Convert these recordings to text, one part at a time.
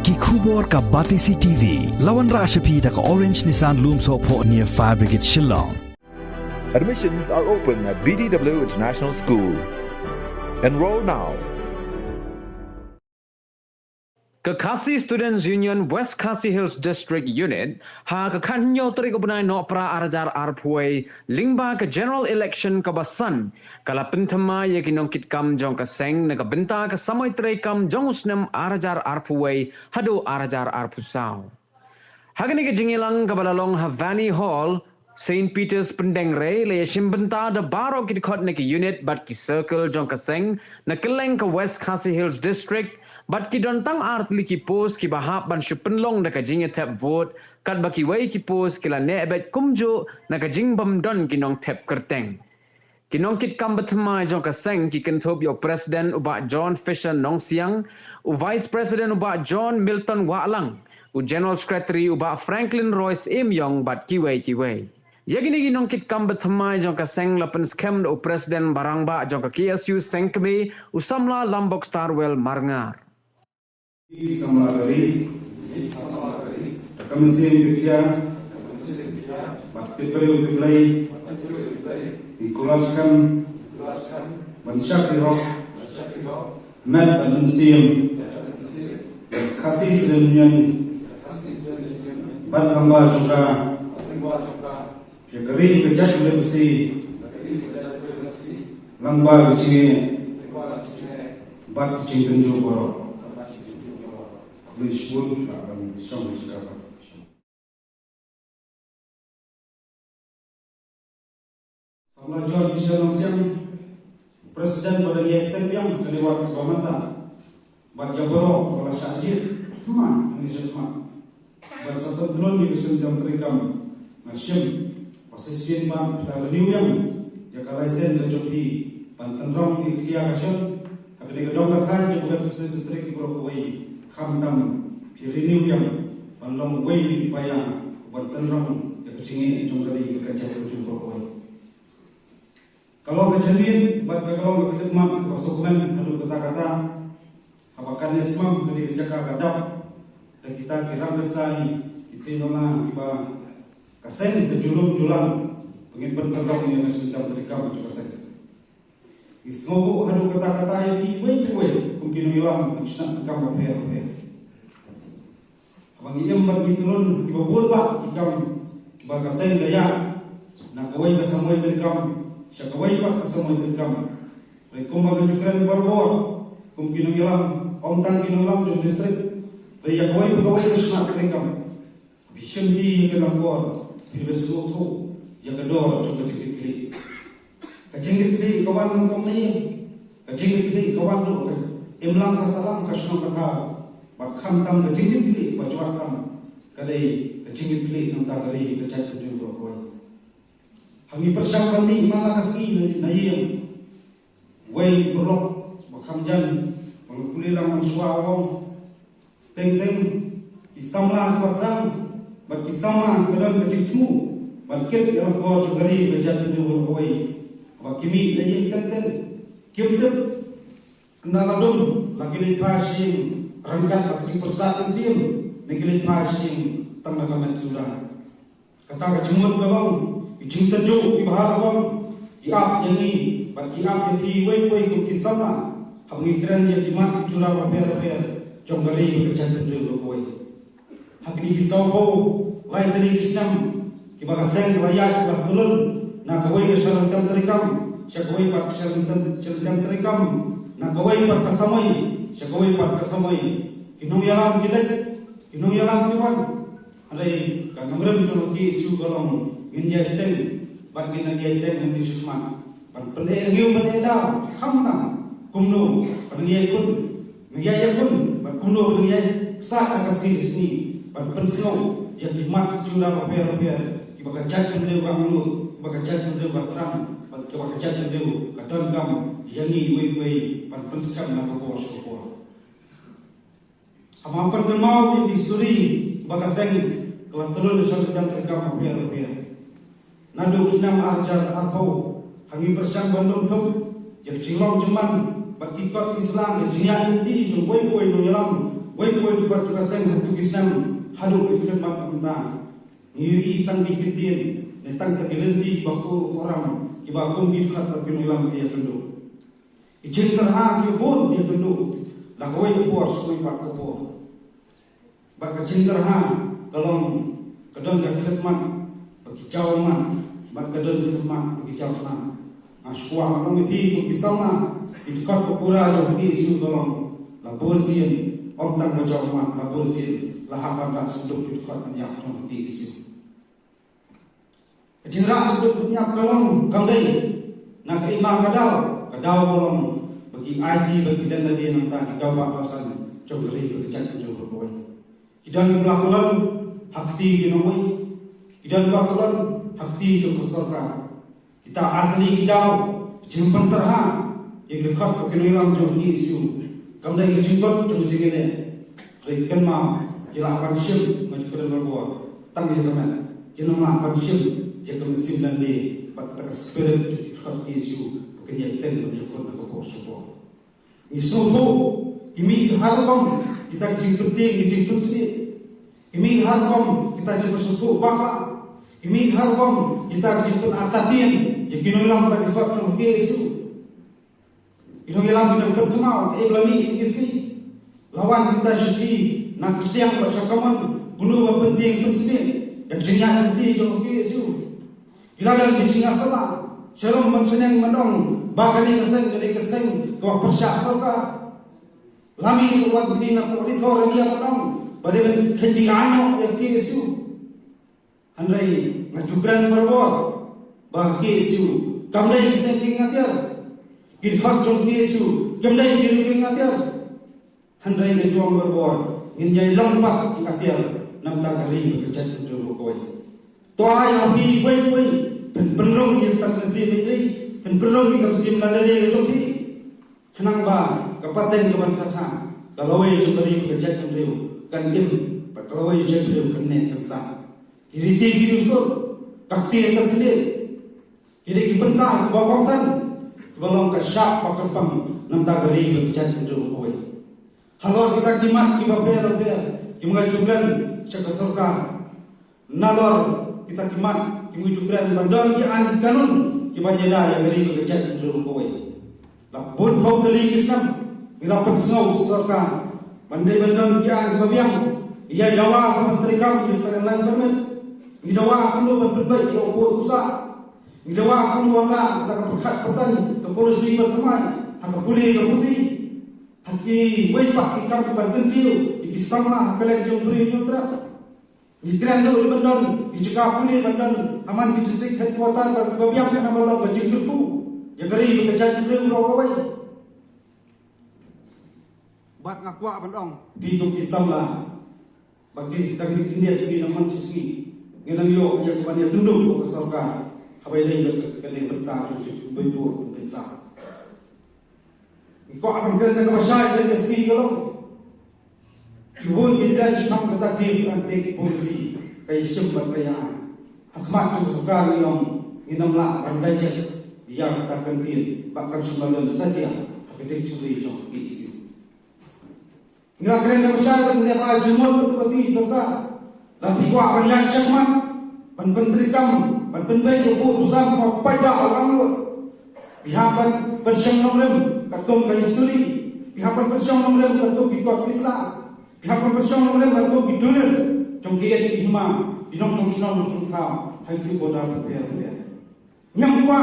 Ki khubor ka Batisi TV. Lawan Rashapi da ka Orange Nissan Lumso po near Fire Brigade Shillong. Admissions are open at BDW International School. Enroll now. Ke Khasi Students Union West Khasi Hills District Unit ha ke kanyo teri ke benai no pra arajar arpuai lingba ke general election ke basan kala pentema ye kinong kit kam jong ke seng ne ke benta ke samoi teri kam jong usnem arajar arpuai hadu arajar arpusau hagani ke jingilang ke balalong Havani Hall St. Peter's Pendengre le shimbenta de baro kit khot ne ke unit bat ki circle jong ke seng ne keleng ke West Khasi Hills District Bat ki dontang artli ki pos ki bahap ban shupenlong na kajing tap vote kat baki wai ki pos kila ne ebet kumjo na kajing bam don kinong tap kerteng. Kinong kit kam batmai jong kaseng ki kentop yo president uba John Fisher Nong Siang, u vice president uba John Milton Walang, u general secretary uba Franklin Royce Im Yong bat ki wai. Yagini ginong kit kam batmai jong kaseng lapen scam u president barangba jong ka KSU sengkme u samla Lombok Starwell Marngar. Samlagari, Kamisin Pikia, Bakti Periu Tiblai, Ikulaskan, Bansyaki Rock, Med Anunsiem, Khasi Union, Batlamba juga, Yakari Kejat Lebesi, Lamba Kecil, Bat Cinten Juboro. Lishwood akan song sekarang. Sama John Fisher Nong Presiden pada yang yang kelewat kebantan. Bagi borok kalau sajid, cuma ini semua. Bagi satu drone di kesenjam terikam, macam posisi ban kita renew yang jika license dan joki pantenrong di kia kasih, tapi di kedua kan juga posisi terik berkuai. Khamdam pirenew yang panlong wei paya pantenrong yang kesingi jongkali kerja ujung berkuai. Kalau kejadian, kalau khidmat konsumen lalu kata-kata apakan ismam dari jaka gadap dan kita kira bersani itu nona kita kaseng kejulum julang pengimpan pendok yang sudah terikam juga kaseng. Ismobu hadu kata-kata yang diwei mungkin hilang isnak kam apa. Abang iem bagi turun ibu burba ikam bagaseng gaya nak kawai kesamui terikam syakawai pak kesamui terikam. Rekom bagai jukeran barbor mungkin hilang omtan hilang jom distrik. Raya kawai isnak terikam. Bishan di kelam bor besuatu yang kedua coba cikik. Kecing kawan kami, kecing kawan tu, imlang kasalam kasih kata, bakam tam kecing baca kam, kadai kecing nanti kali kecak juga kau. Kami persiapan ni mana kasih nayem, wei berok bakam jan, pengkulilang suawong, teng isamlah kuatang, bak isamlah dalam kecikmu, bakit yang kau juga kecak juga kau. Kimi lagi tenten, kita kenaladun lagi lipasim rangkat lagi persat sim, lagi lipasim tengah kamet sudah. Kata kecemut kalong, ijin terjuk ibahar kalong, iap yang ni, bagi iap yang diwei kukisama, hamikran yang dimat curah waper, jonggali berkecat berdua koi. Hak ni kisau lain dari kisam, kibakaseng layak lah turun. Nak kawai kesalam terikam, syakawai pat kesalam terikam, nak kawai pat kesamai, syakawai pat kesamai. Inung yalam tuan. Alai kan ngamrem jologi isu kolong inja hiteng, bagi nagia hiteng yang disukma. Pandai ngiu pandai khamtam, kumno, pandai kun, nagia kun, kumno pandai sah kasih sini, pandai snow, jadi mat curah waper, ibaga cat pandai bangun. Bakajat mendeu batram, bakajat mendeu kadang gam, yangi wei panskam na pokos. Amampan kemau di suri bakaseng kelas telur sampai terkam biar. Nadu senam arjar atau hangi bersam bandung tu, jadi cilong cuman bagi kot Islam, jadi inti jumpai nyelam wai dukat juga sen hatu gisnam halu ikut mak amta ni tang dikitin ni tang tagilendi baku orang kiba pun bifat terpinulang dia kendo ijin terha ki bon dia kendo la koi por soi pak ko bak ijin terha kalong kadon dak khidmat bagi jauman bak kadon khidmat bagi jauman aswa nong bi ko kisama ikat ko pura jo bi su kalong la borsian om tang ko jauman la borsian la hakan dak suduk ikat nyak tong bi su Jinra sebut punya kalong kandai nak terima kadau kalong bagi ID bagi dan tadi nanti kita buat kawasan cokri berkecat jauh boy. Kita melakukan hakti kinoi, kita melakukan hakti jauh sorga. Kita ahli kita jempan terha yang dekat kenoilang jauh isu. Kandai jemput jauh segini. Rekan ma jelapan sim macam kerana buat tanggung jawab. Jenama pensiun jika mesin dan di pada spirit hak isu pekerja kita yang berkon nak support. Isu tu kami harapkan kita penting dijemput sini. Kami harapkan kita jemput support bakal. Kami harapkan kita jemput atatin jika nulang pada hak isu. Itu hilang tidak berkenal. Lami isi lawan kita jadi nak siang bersakaman bunuh penting penting. Yang jenyak nanti jauh isu. Bila dalam bincang salah, syarum mensenang menong, bakal keseng kau persyak soka. Lami kuat di nak auditor dia menong, pada kendi anak yang isu. Andai ngajukran berbuat, bah isu. Kamlai keseng kingatir, kirhak jauh isu. Kamlai kiru kingatir. Andai ngajuang berbuat, nginjai lompat kingatir. Nampak kali berkecat jauh koi. Toa yang bi koi penrong yang tak nasi ini penrong yang kapsim ladari jopi. Kenang ba kapaten kebangsaan. Kalau wei jumpai berkecat jauh kan im. Kalau wei jumpai kene kamsa. Iriti virusur kakti yang tersedia. Iri kibentah kebangsan. Kebalong kasyak pakapam nampak kali berkecat jauh koi. Kalau kita dimat kibaper mengajukan cakap surga nalor kita kimat mengajukan bandar ki an kanun ki banjada yang beri bekerja juru kowe lapun kau teli Islam bila pensau surga bandai bandar ki an babiang ia jawa menteri kam di lain permen jawa perlu berbaik ke usaha jawa perlu anda kita berkat petani ke polisi berteman hak pulih ke putih haki wei pak ikam banten tiu ikisama kalian jombri putra ikran do bandon ijka pulih bandon aman di distrik headquarter berbiang kana bola bajing tu ya gari bekerja jumri ro wei bat ngakwa bandong di ikisama bagi kita ini segi naman segi ngelang yo yang banyak tunduk ke surga habai dai kalian berta betul besar. Kau akan kerja ke masyarakat dari segi kalau ibu kita cuma kata kiri antek polisi kayak sempat kayak akmat tu sekali yang inamlah randajas yang katakan kiri bahkan semalam saja hampir curi jauh isu. Nggak kerja masyarakat melihat ajumur itu pasti serta tapi kau akan yang cuma menteri kamu penbaik itu usaha mau pada orang lu pihak pensiun katung ke history, pihak pensiun nomor katung bikot Islam, pihak pensiun nomor katung bidulir, jongkiat ihma, dinong sungsung sungkau, hai tu bodoh berpihak. Yang kedua,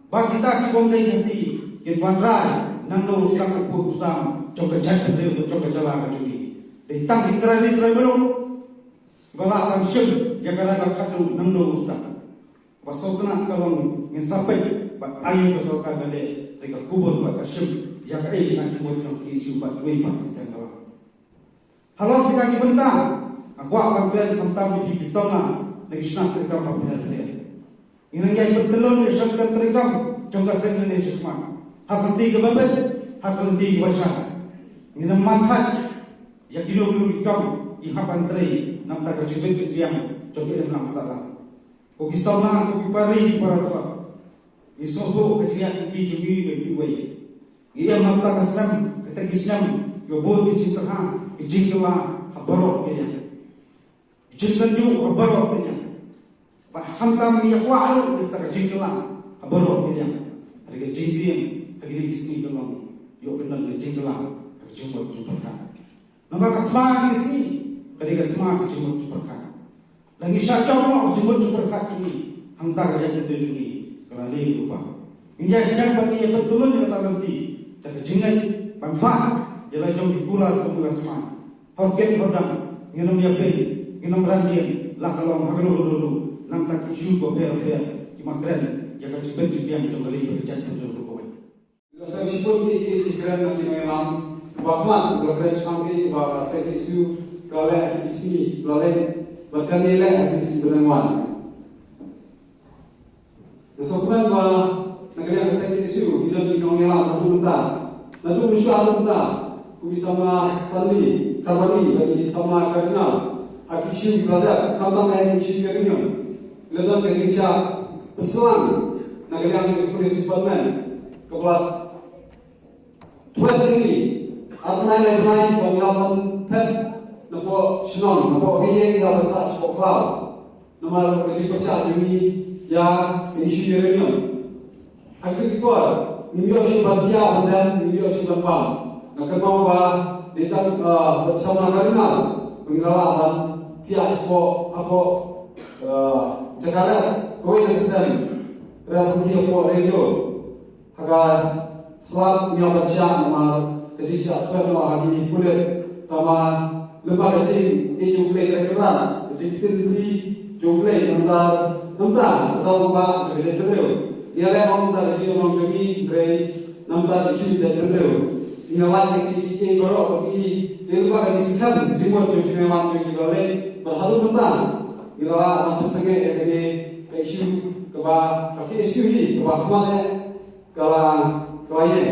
bagi kita kibomdai kasi, kitwandrai, nando usang upu usam, jongka jatuh beliau, jongka jalan kajuni. Dari tang literai belum, bala pensiun, jaga katung nando usang. Pasokna kalong ngesapai, ayu pasokan balik. Mereka kubur buat kasyum yang kaya nak kubur dengan isu buat waipat kesehatan. Kalau kita dibentang, aku akan beri tentang di pisona lagi senang terkam apa dia. Ini yang berbelon di syarikat terkam jangka sen Indonesia semua. Hak henti kebabat, hak henti kebasan. Ini manfaat yang dulu dikam ihapan teri nampak kecubit yang coba enam masalah. Kau pisona aku kipari para tua. Isobo kecilian tinggi bagi wei. Ia mata kasam kata Islam gabor ke cinta jingkela habarok punya jintanju habarok punya bah hantam yakwa alu kita jingkela habarok punya ada jingkian hari isni dalam yo benar jingkela jumpa jumpa nama katma isni hari katma jumpa lagi syakau mau jumpa ini hantar saja ini kerana lupa ini sedang bagi yang betul kata nanti tak jingan manfaat ialah jom dikular kemulasman hoken hodang nginam yape nginam randian lah kalau hagalo dulu nam tak isu ko per di magren jaga cepet diam jom kali berbicara dulu ko saya sebut ini jikran nanti memang bahkan berkreasi kami bahwa saya isu kalau di sini kalau bahkan nilai di sini berlenguan Kesopan bahwa negara yang saya isu hidup di kawasan lalu berusaha bisa mafali karbani bagi sama kardinal akisu berada kantong yang isu yang lalu ketika berselang negara yang berpolisi parlemen kebelah tuas ini apa yang lain pengalaman pet nampak senang nampak heye dapat sah sekolah nama ketika persat ini ya isu yang akhirnya Nimyo si Badia dan Nimyo si Lembang. Nakamaw ba ditang bersama kardinal pengiralan tias po apo cakara kowe nesen raputi po radio haga swat nyo barsya nama ketika tuan hari kulit tama lembaga jin jumlah rekeran jadi tinggi jumlah nampak atau ba kerja ia orang tak sih orang jadi beri nampak isu jadi beri. Ia lagi kita korok pergi dia lupa kasih sekat jemur jadi memang jadi boleh berhalu mentang. Ia nampak sangat jadi isu keba kaki isu ini keba kemana kalau ini